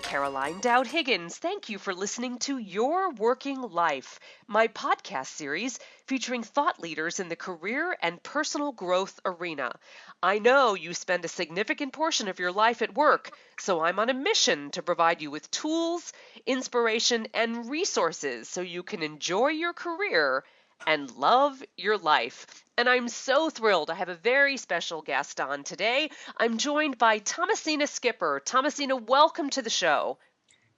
Caroline Dowd-Higgins. Thank you for listening to Your Working Life, my podcast series featuring thought leaders in the career and personal growth arena. I know you spend a significant portion of your life at work, so I'm on a mission to provide you with tools, inspiration, and resources so you can enjoy your career and love your life. And I'm so thrilled. I have a very special guest on today. I'm joined by Thomasina Skipper. Thomasina, welcome to the show.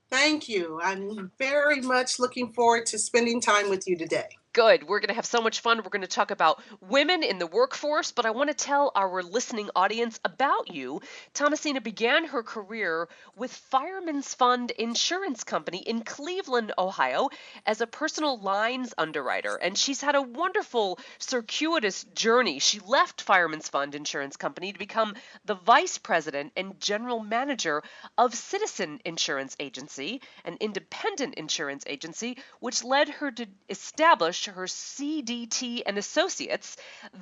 Thank you. I'm very much looking forward to spending time with you today. Good. We're going to have so much fun. We're going to talk about women in the workforce, but I want to tell our listening audience about you. Thomasina began her career with Fireman's Fund Insurance Company in Cleveland, Ohio, as a personal lines underwriter, and she's had a wonderful circuitous journey. She left Fireman's Fund Insurance Company to become the vice president and general manager of Citizen Insurance Agency, an independent insurance agency, which led her to establish her CDT and Associates,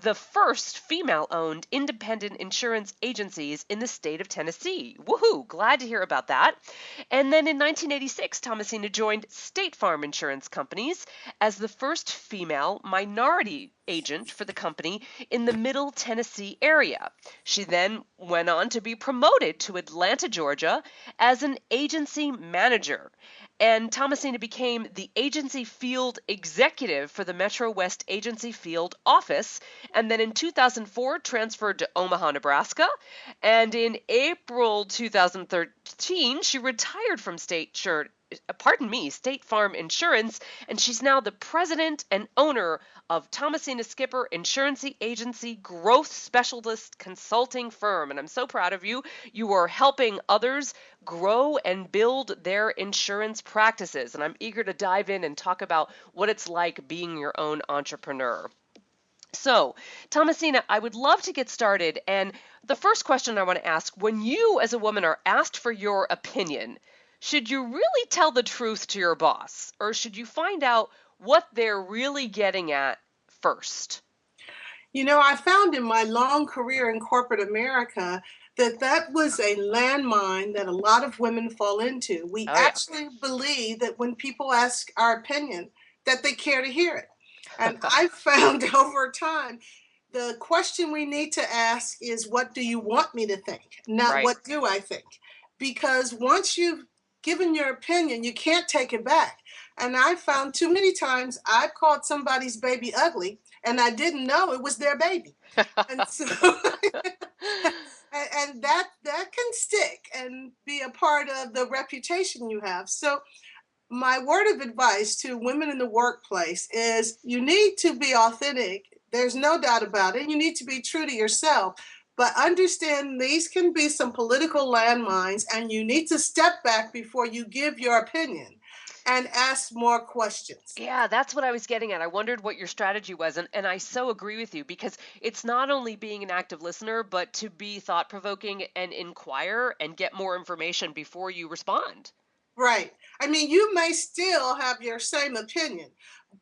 the first female-owned independent insurance agencies in the state of Tennessee. Woohoo! Glad to hear about that. And then in 1986, Thomasina joined State Farm Insurance Companies as the first female minority agent for the company in the Middle Tennessee area. She then went on to be promoted to Atlanta, Georgia as an agency manager. And Thomasina became the agency field executive for the Metro West Agency Field Office, and then in 2004 transferred to Omaha, Nebraska. And in April 2013, she retired from State Farm Insurance, and she's now the president and owner of Thomasina Skipper Insurance Agency Growth Specialist Consulting Firm. And I'm so proud of you. You are helping others grow and build their insurance practices. And I'm eager to dive in and talk about what it's like being your own entrepreneur. So, Thomasina, I would love to get started. And the first question I want to ask, when you as a woman are asked for your opinion, should you really tell the truth to your boss, or should you find out what they're really getting at first? You know, I found in my long career in corporate America that was a landmine that a lot of women fall into. We actually believe that when people ask our opinion, that they care to hear it. And I've found over time, the question we need to ask is, what do you want me to think? Not what do I think? Because once you've given your opinion, you can't take it back. And I found too many times I've called somebody's baby ugly and I didn't know it was their baby. And so and that can stick and be a part of the reputation you have. So my word of advice to women in the workplace is you need to be authentic. There's no doubt about it. You need to be true to yourself. But understand these can be some political landmines, and you need to step back before you give your opinion and ask more questions. Yeah, that's what I was getting at. I wondered what your strategy was, and I so agree with you, because it's not only being an active listener, but to be thought-provoking and inquire and get more information before you respond. Right. I mean, you may still have your same opinion,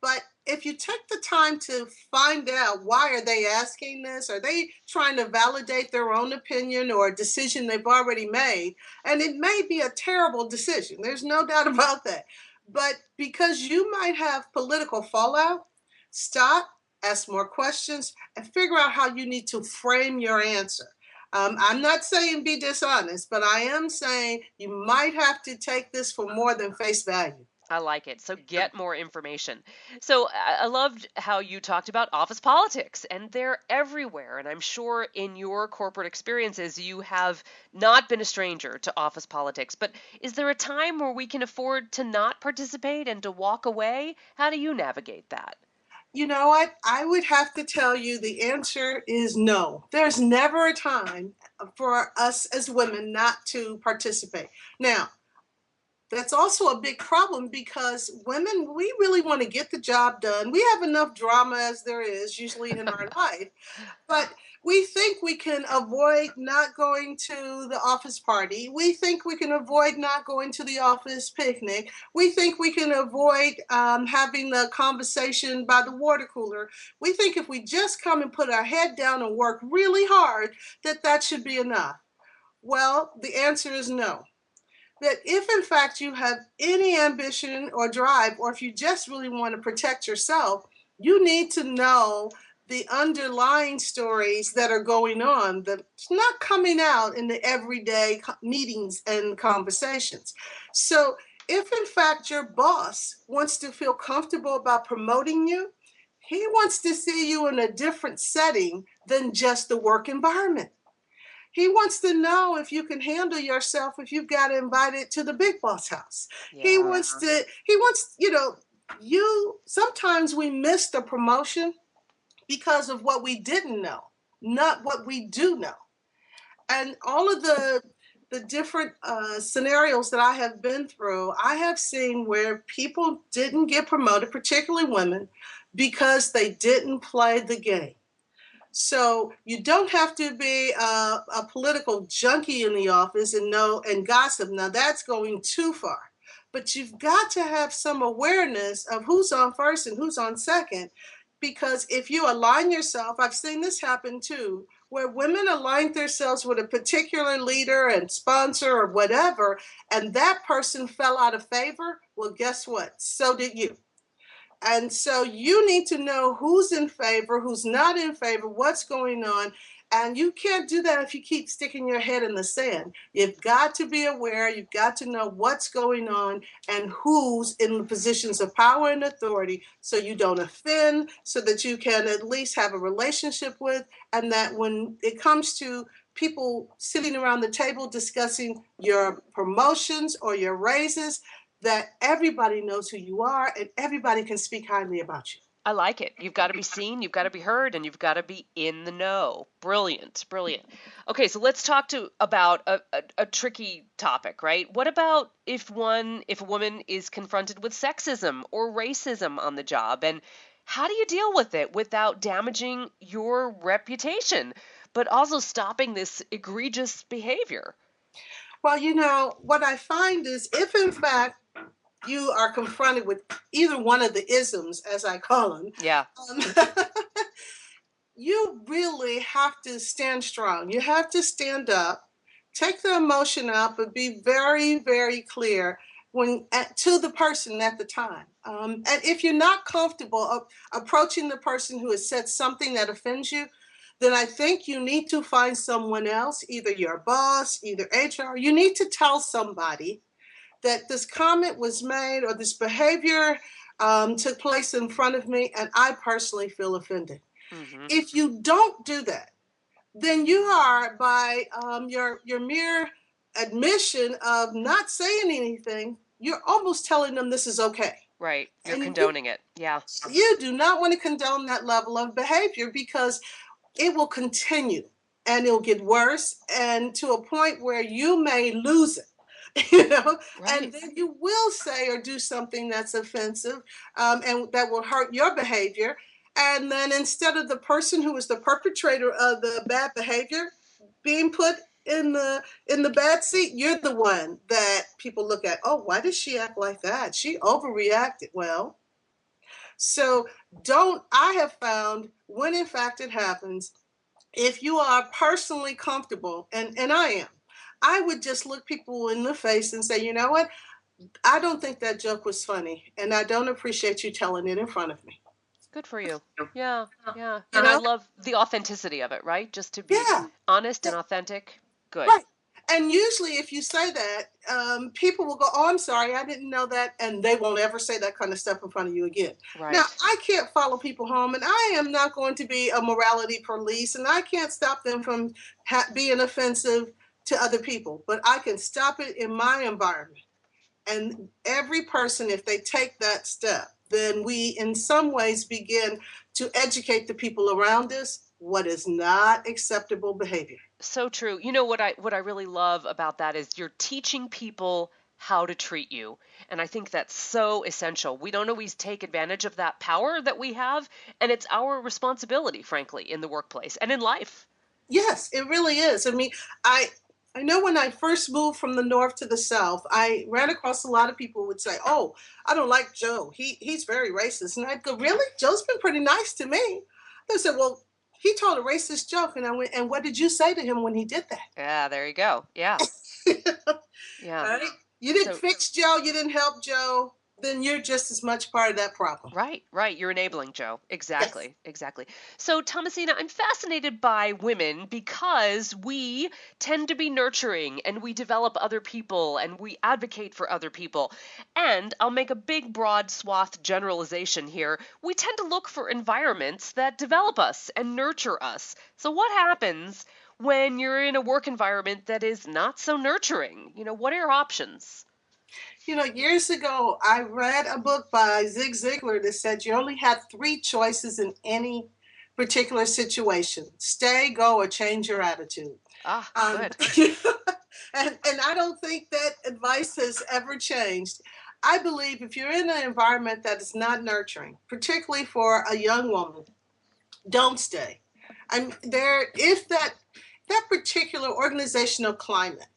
but if you take the time to find out why are they asking this, are they trying to validate their own opinion or a decision they've already made? And it may be a terrible decision. There's no doubt about that. But because you might have political fallout, stop, ask more questions, and figure out how you need to frame your answer. I'm not saying be dishonest, but I am saying you might have to take this for more than face value. I like it. So get more information. So I loved how you talked about office politics, and they're everywhere. And I'm sure in your corporate experiences, you have not been a stranger to office politics. But is there a time where we can afford to not participate and to walk away? How do you navigate that? You know what? I would have to tell you the answer is no. There's never a time for us as women not to participate. Now, that's also a big problem because women, we really want to get the job done. We have enough drama as there is usually in our life, but we think we can avoid not going to the office party. We think we can avoid not going to the office picnic. We think we can avoid having the conversation by the water cooler. We think if we just come and put our head down and work really hard, that should be enough. Well, the answer is no. that if in fact you have any ambition or drive, or if you just really want to protect yourself, you need to know the underlying stories that are going on that's not coming out in the everyday meetings and conversations. So if in fact your boss wants to feel comfortable about promoting you, he wants to see you in a different setting than just the work environment. He wants to know if you can handle yourself if you've got invited to the big boss house. Yeah. He wants, you sometimes we miss the promotion because of what we didn't know, not what we do know. And all of the different scenarios that I have been through, I have seen where people didn't get promoted, particularly women, because they didn't play the game. So you don't have to be a political junkie in the office and know and gossip. Now that's going too far. But you've got to have some awareness of who's on first and who's on second. Because if you align yourself, I've seen this happen too, where women align themselves with a particular leader and sponsor or whatever, and that person fell out of favor. Well, guess what? So did you. And so you need to know who's in favor, who's not in favor, what's going on. And you can't do that if you keep sticking your head in the sand. You've got to be aware, you've got to know what's going on and who's in the positions of power and authority so you don't offend, so that you can at least have a relationship with, and that when it comes to people sitting around the table discussing your promotions or your raises, that everybody knows who you are and everybody can speak highly about you. I like it. You've got to be seen, you've got to be heard, and you've got to be in the know. Brilliant, brilliant. Okay, so let's talk about a tricky topic, right? What about if a woman is confronted with sexism or racism on the job, and how do you deal with it without damaging your reputation, but also stopping this egregious behavior? Well, what I find is if in fact you are confronted with either one of the isms, as I call them, Yeah. You really have to stand strong. You have to stand up, take the emotion out, but be very, very clear to the person at the time. And if you're not comfortable approaching the person who has said something that offends you, then I think you need to find someone else, either your boss, either HR. You need to tell somebody that this comment was made or this behavior took place in front of me, and I personally feel offended. Mm-hmm. If you don't do that, then you are by your mere admission of not saying anything, you're almost telling them this is okay. Right. You're And condoning it. Yeah. you do not want to condone that level of behavior because it will continue and it'll get worse and to a point where you may lose it. Right. And then you will say or do something that's offensive, and that will hurt your behavior. And then instead of the person who is the perpetrator of the bad behavior being put in the bad seat, you're the one that people look at. Oh, why does she act like that? She overreacted. Well, so don't. I have found when in fact it happens, if you are personally comfortable, and I am, I would just look people in the face and say, you know what? I don't think that joke was funny, and I don't appreciate you telling it in front of me. Good for you. Yeah. Yeah. You And I know? love the authenticity of it, right? Just to be Yeah, honest yeah, and authentic. Good. right. And usually, if you say that, people will go, "Oh, I'm sorry, I didn't know that," and they won't ever say that kind of stuff in front of you again. Now, Right. I can't follow people home, and I am not going to be a morality police, and I can't stop them from being offensive to other people, but I can stop it in my environment. And every person, if they take that step, then we in some ways begin to educate the people around us what is not acceptable behavior. So true. You know what I really love about that is you're teaching people how to treat you. And I think that's so essential. We don't always take advantage of that power that we have, and it's our responsibility, frankly, in the workplace and in life. Yes, it really is. I mean, I I know when I first moved from the north to the south, I ran across a lot of people who would say, "Oh, I don't like Joe. He's very racist." And I'd go, "Really? Joe's been pretty nice to me." They said, "Well, he told a racist joke," and I went, "And what did you say to him when he did Yeah, there you go. Yeah. that?" Yeah. Right? You didn't So fix Joe, you didn't help Joe, then you're just as much part of that problem. right, right. You're enabling Joe. Yes. Exactly, exactly. So, Thomasina, I'm fascinated by women because we tend to be nurturing and we develop other people and we advocate for other people. And I'll make a big, broad swath generalization here. We tend to look for environments that develop us and nurture us. So, what happens when you're in a work environment that is not so nurturing? What are your options? Years ago, I read a book by Zig Ziglar that said you only had three choices in any particular situation: stay, go, or change your attitude. Ah, Um, good. and I don't think that advice has ever changed. I believe if you're in an environment that is not nurturing, particularly for a young woman, don't stay. I'm there if that particular organizational climate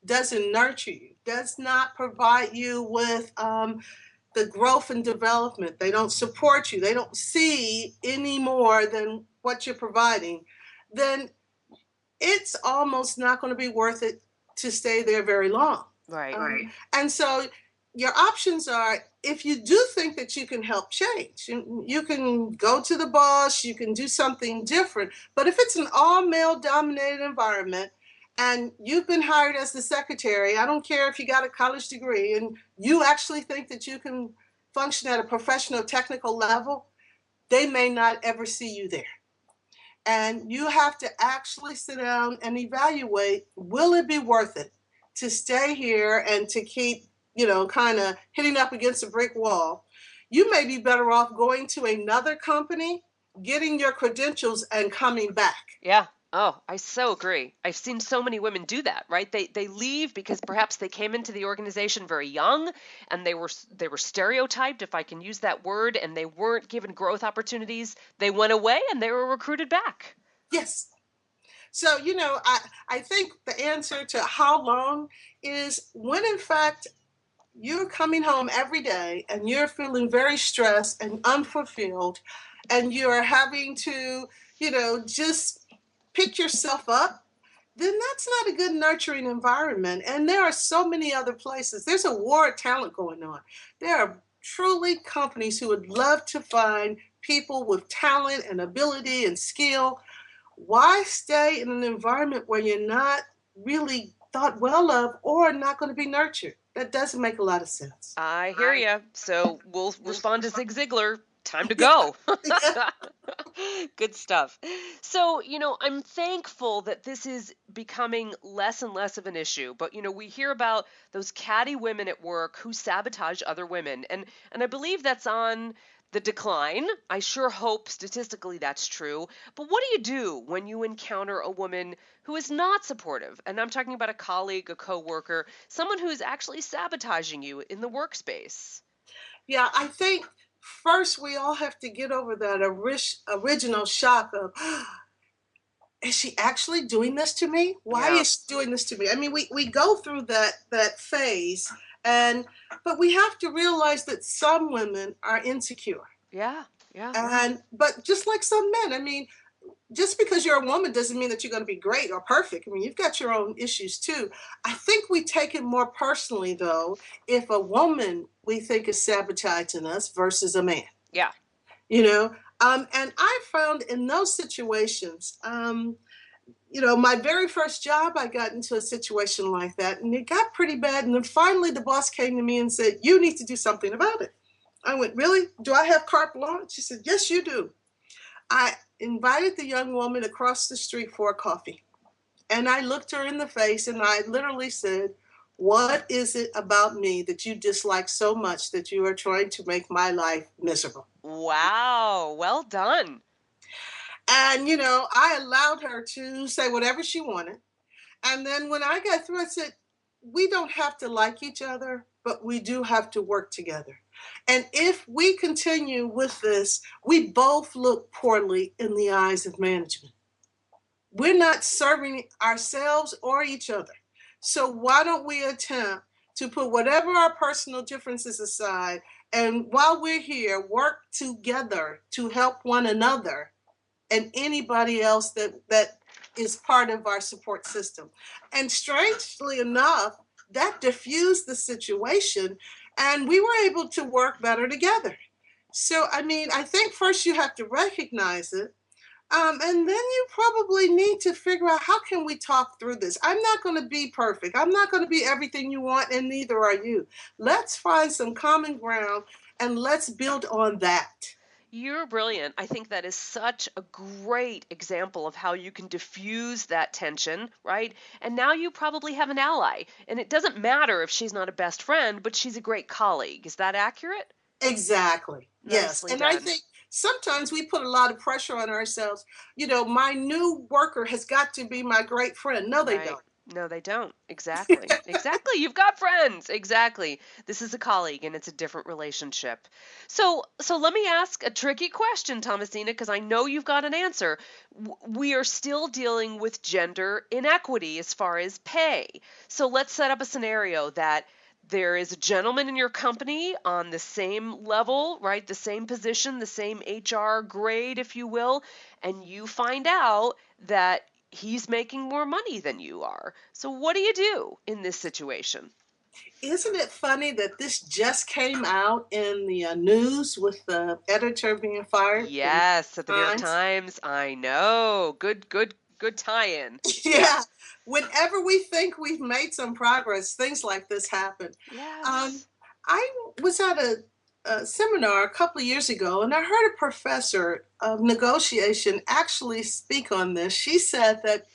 doesn't nurture you, does not provide you with the growth and development. They don't support you. They don't see any more than what you're providing. Then it's almost not going to be worth it to stay there very long. Right. And so your options are, if you do think that you can help change, you can go to the boss, you can do something different. But if it's an all male dominated environment and you've been hired as the secretary, I don't care if you got a college degree, and you actually think that you can function at a professional technical level, they may not ever see you there. And you have to actually sit down and evaluate, will it be worth it to stay here and to keep, kind of hitting up against a brick wall? You may be better off going to another company, getting your credentials, and coming back. Yeah. Oh, I so agree. I've seen so many women do that, right? They leave because perhaps they came into the organization very young and they were stereotyped, if I can use that word, and they weren't given growth opportunities. They went away and they were recruited back. Yes. So, I think the answer to how long is when, in fact, you're coming home every day and you're feeling very stressed and unfulfilled, and you're having to, just pick yourself up, then that's not a good nurturing environment. And there are so many other places. There's a war of talent going on. There are truly companies who would love to find people with talent and ability and skill. Why stay in an environment where you're not really thought well of or not going to be nurtured? That doesn't make a lot of sense. I hear you. So we'll respond to Zig Ziglar. Time to go. Yeah. Good stuff. So, I'm thankful that this is becoming less and less of an issue. But, we hear about those catty women at work who sabotage other women. And I believe that's on the decline. I sure hope statistically that's true. But what do you do when you encounter a woman who is not supportive? And I'm talking about a colleague, a coworker, someone who is actually sabotaging you in the workspace. Yeah, I think first we all have to get over that original shock of, is she actually doing this to me? Why Yeah. is she doing this to me? I mean, we go through that phase, and but we have to realize that some women are insecure. Yeah. Yeah. And but just like some men, I mean, just because you're a woman doesn't mean that you're going to be great or perfect. I mean, you've got your own issues too. I think we take it more personally, though, if a woman we think is sabotaging us versus a man, Yeah. you know. And I found in those situations, my very first job, I got into a situation like that, and it got pretty bad. And then finally, the boss came to me and said, "You need to do something about it." I went, "Really? Do I have carte blanche?" She said, "Yes, you do." I invited the young woman across the street for a coffee. And I looked her in the face and I literally said, "What is it about me that you dislike so much that you are trying to make my life miserable?" Wow. Well done. And, I allowed her to say whatever she wanted. And then when I got through, I said, "We don't have to like each other, but we do have to work together. And if we continue with this, we both look poorly in the eyes of management. We're not serving ourselves or each other. So why don't we attempt to put whatever our personal differences aside, and while we're here, work together to help one another and anybody else that is part of our support system." And strangely enough, that diffused the situation, and we were able to work better together. So, I mean, I think first you have to recognize it. And then you probably need to figure out how can we talk through this. I'm not going to be perfect. I'm not going to be everything you want, and neither are you. Let's find some common ground and let's build on that. You're brilliant. I think that is such a great example of how you can diffuse that tension, right? And now you probably have an ally. And it doesn't matter if she's not a best friend, but she's a great colleague. Is that accurate? Exactly. Yes. Nicely And I done. think sometimes we put a lot of pressure on ourselves. My new worker has got to be my great friend. No, they Right. don't. No, they don't. Exactly. Exactly. You've got friends. Exactly. This is a colleague and it's a different relationship. So let me ask a tricky question, Thomasina, because I know you've got an answer. We are still dealing with gender inequity as far as pay. So let's set up a scenario that there is a gentleman in your company on the same level, right? The same position, the same HR grade, if you will, and you find out that he's making more money than you are. So what do you do in this situation? Isn't it funny that this just came out in the news with the editor being fired from the Yes, at the New York Times? Times. I know. Good tie-in. Yeah. Yeah. Whenever we think we've made some progress, things like this happen. Um, Yes. I was at a seminar a couple of years ago, and I heard a professor of negotiation actually speak on this. She said that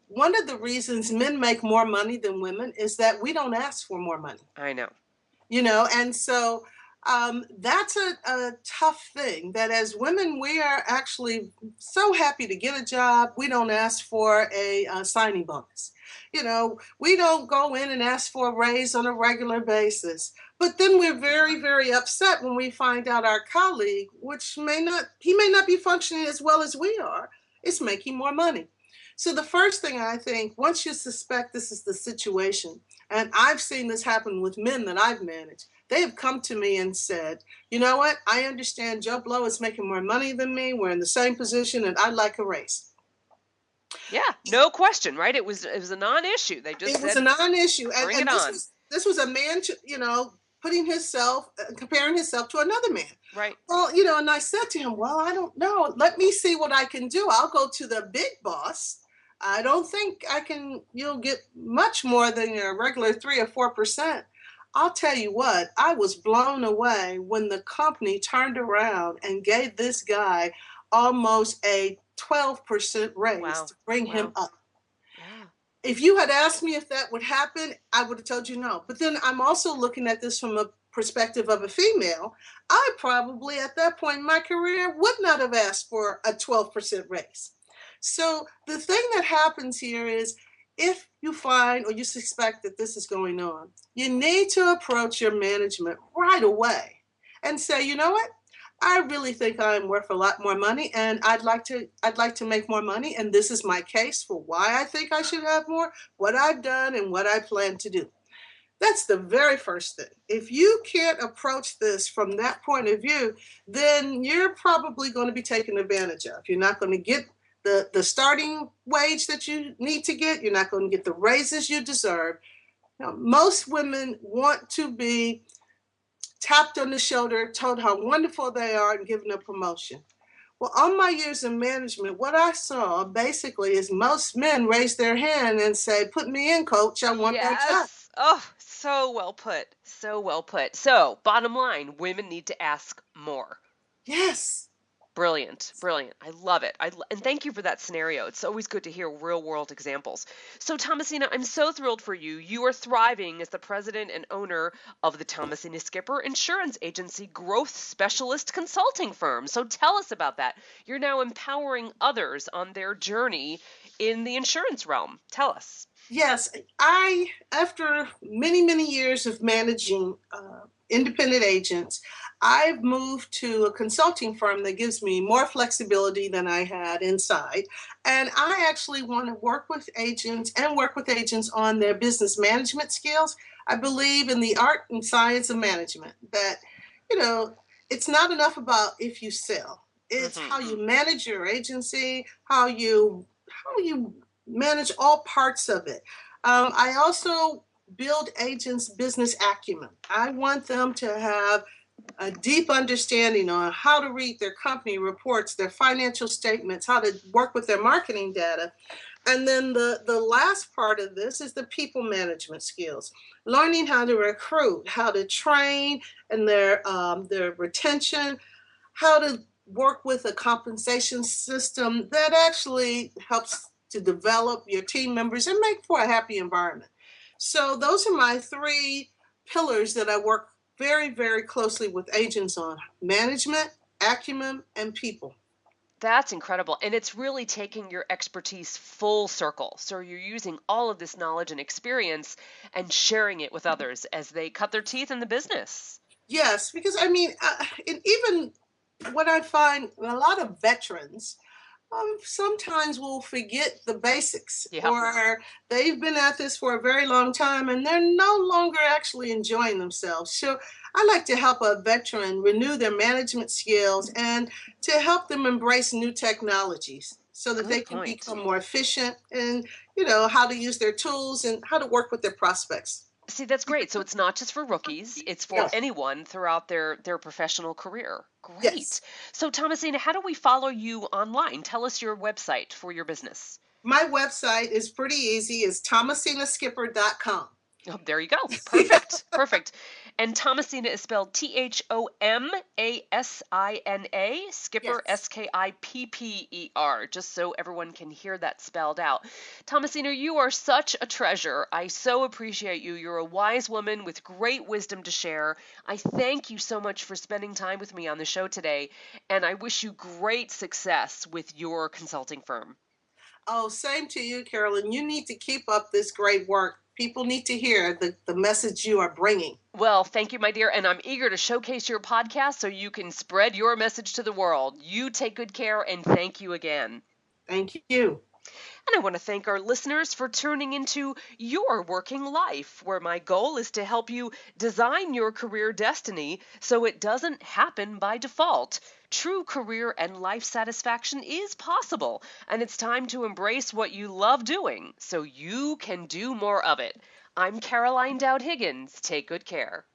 one of the reasons men make more money than women is that we don't ask for more money. I know. And so that's a tough thing that as women we are actually so happy to get a job. We don't ask for a signing bonus. We don't go in and ask for a raise on a regular basis, but then we're very, very upset when we find out our colleague, which he may not be functioning as well as we are, is making more money. So the first thing, I think, once you suspect this is the situation, and I've seen this happen with men that I've managed, they have come to me and said, you know what? I understand Joe Blow is making more money than me. We're in the same position, and I'd like a raise. Yeah, no question, right? It was a non-issue. They just It was a said, non-issue, and "Bring it on." this was a man, putting himself, comparing himself to another man. Right. Well, and I said to him, well, I don't know. Let me see what I can do. I'll go to the big boss. I don't think I can, you'll get much more than your regular 3 or 4%. I'll tell you what, I was blown away when the company turned around and gave this guy almost a 12% raise Wow. to bring him Wow. up. Yeah. If you had asked me if that would happen, I would have told you no. But then I'm also looking at this from a perspective of a female. I probably at that point in my career would not have asked for a 12% raise. So the thing that happens here is if you find or you suspect that this is going on, you need to approach your management right away and say, you know what? I really think I'm worth a lot more money and I'd like to make more money, and this is my case for why I think I should have more, what I've done and what I plan to do. That's the very first thing. If you can't approach this from that point of view, then you're probably going to be taken advantage of. You're not going to get the starting wage that you need to get. You're not going to get the raises you deserve. Now, most women want to be tapped on the shoulder, told how wonderful they are, and given a promotion. Well, all my years in management, what I saw basically is most men raise their hand and say, put me in, coach, I want that job. Yes. Oh, so well put. So well put. So, bottom line, women need to ask more. Yes. Brilliant, brilliant. I love it. And thank you for that scenario. It's always good to hear real world examples. So, Thomasina, I'm so thrilled for you. You are thriving as the president and owner of the Thomasina Skipper Insurance Agency Growth Specialist Consulting Firm. So, tell us about that. You're now empowering others on their journey in the insurance realm. Tell us. Yes, after many, many years of managing independent agents, I've moved to a consulting firm that gives me more flexibility than I had inside. And I actually want to work with agents on their business management skills. I believe in the art and science of management, that, you know, it's not enough about if you sell. It's how Mm-hmm. you manage your agency, how you manage all parts of it. I also build agents' business acumen. I want them to have a deep understanding on how to read their company reports, their financial statements, how to work with their marketing data. And then the last part of this is the people management skills, learning how to recruit, how to train, and their retention, how to work with a compensation system that actually helps to develop your team members and make for a happy environment. So those are my three pillars that I work very, very closely with agents on: management, acumen, and people. That's incredible. And it's really taking your expertise full circle. So you're using all of this knowledge and experience and sharing it with others as they cut their teeth in the business. Yes, because I mean, and even what I find a lot of veterans sometimes will forget the basics, Yeah. or they've been at this for a very long time and they're no longer actually enjoying themselves. So I like to help a veteran renew their management skills and to help them embrace new technologies so that they Good can point. become more efficient and, you know, how to use their tools and how to work with their prospects. See, that's great. So it's not just for rookies, it's for Yes. anyone throughout their professional career. Great. Yes. So Thomasina, how do we follow you online? Tell us your website for your business. My website is pretty easy. It's thomasinaskipper.com. Oh, there you go. Perfect. Perfect. And Thomasina is spelled Thomasina, Skipper, Yes. Skipper, just so everyone can hear that spelled out. Thomasina, you are such a treasure. I so appreciate you. You're a wise woman with great wisdom to share. I thank you so much for spending time with me on the show today, and I wish you great success with your consulting firm. Oh, same to you, Carolyn. You need to keep up this great work. People need to hear the message you are bringing. Well, thank you, my dear, and I'm eager to showcase your podcast so you can spread your message to the world. You take good care, and thank you again. Thank you. And I want to thank our listeners for tuning into Your Working Life, where my goal is to help you design your career destiny so it doesn't happen by default. True career and life satisfaction is possible, and it's time to embrace what you love doing so you can do more of it. I'm Caroline Dowd-Higgins. Take good care.